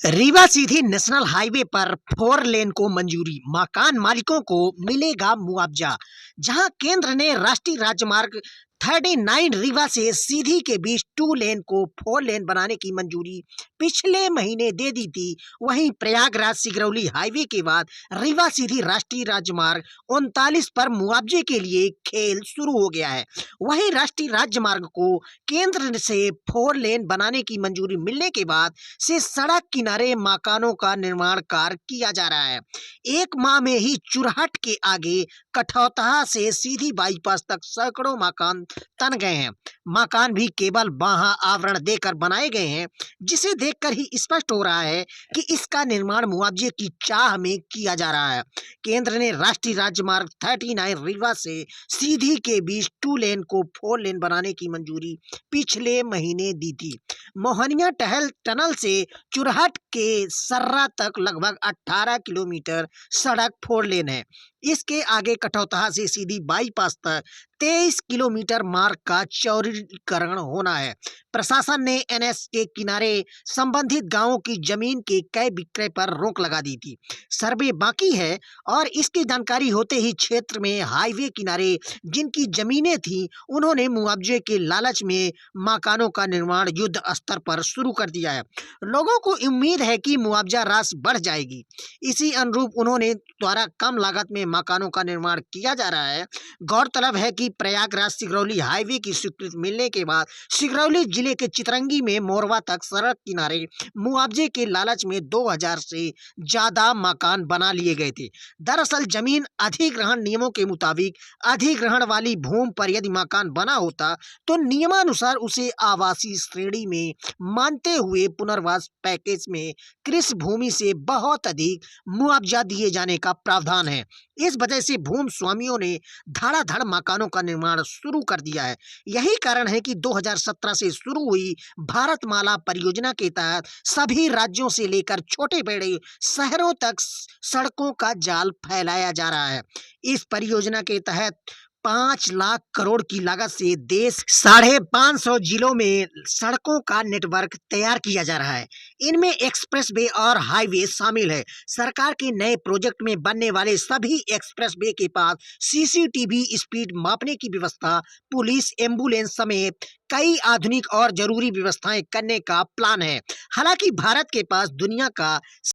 Rewa Sidhi national highway पर 4 लेन को मंजूरी, मकान मालिकों को मिलेगा मुआवजा। जहां केंद्र ने राष्ट्रीय राजमार्ग 39 रीवा से सीधी के बीच 2 लेन को 4 लेन बनाने की मंजूरी पिछले महीने दे दी थी। वहीं प्रयागराज सिगरौली हाईवे के बाद रीवा सीधी राष्ट्रीय राजमार्ग 39 पर मुआवजे के लिए खेल शुरू हो गया है। वहीं राष्ट्रीय राजमार्ग को केंद्र से 4 लेन बनाने की मंजूरी मिलने के बाद से सड़क किनारे मकानों का निर्माण कार्य किया जा रहा है। एक माह में ही चुरहट के आगे कठौतहा से सीधी बाईपास तक सैकड़ों मकान तन गए हैं। मकान भी केवल बाहा आवरण देकर बनाए गए हैं, जिसे देखकर ही स्पष्ट हो रहा है कि इसका निर्माण मुआवजे की चाह में किया जा रहा है। केंद्र ने राष्ट्रीय राजमार्ग 39 रीवा से सीधी के बीच 2 लेन को 4 लेन बनाने की मंजूरी पिछले महीने दी थी। मोहनिया टहल टनल से चुरहट के सर्रा तक लगभग 18 किलोमीटर सड़क 4 लेन है। इसके आगे कठौतहा से सीधी बाईपास तक 23 किलोमीटर मार्ग का चौड़ीकरण होना है। प्रशासन ने एनएच के किनारे संबंधित गांवों की जमीन के क्रय विक्रय पर रोक लगा दी थी। सर्वे बाकी है और इसकी जानकारी होते ही क्षेत्र में हाईवे किनारे जिनकी जमीनें थी, उन्होंने मुआवजे के लालच में मकानों का निर्माण युद्ध स्तर पर शुरू कर दिया है। लोगों को उम्मीद है कि मुआवजा राशि बढ़ जाएगी। इसी अनुरूप उन्होंने द्वारा कम लागत में मकानों का निर्माण किया जा रहा है। गौरतलब है कि प्रयागराज सिगरौली हाईवे की स्वीकृति मिलने के बाद सिगरौली जिले के चितरंगी में मोरवा तक सड़क किनारे मुआवजे के लालच में 2000 से ज्यादा मकान बना लिए गए थे। दरअसल जमीन अधिग्रहण नियमों के मुताबिक अधिग्रहण वाली भूमि पर यदि मकान बना होता तो नियमानुसार उसे आवासीय श्रेणी में मानते हुए पुनर्वास पैकेज में कृषि भूमि से बहुत अधिक मुआवजा दिए जाने का प्रावधान है। इस वजह से भूमि स्वामियों ने धड़ाधड़ मकानों का निर्माण शुरू कर दिया है। यही कारण है कि 2017 से शुरू हुई भारतमाला परियोजना के तहत सभी राज्यों से लेकर छोटे बड़े शहरों तक सड़कों का जाल फैलाया जा रहा है। इस परियोजना के तहत 5 लाख करोड़ की लागत से देश 550 जिलों में सड़कों का नेटवर्क तैयार किया जा रहा है। इनमें एक्सप्रेस वे और हाईवे शामिल है। सरकार के नए प्रोजेक्ट में बनने वाले सभी एक्सप्रेस वे के पास सीसीटीवी स्पीड मापने की व्यवस्था, पुलिस, एम्बुलेंस समेत कई आधुनिक और जरूरी व्यवस्थाएं करने का प्लान है। हालांकि भारत के पास दुनिया का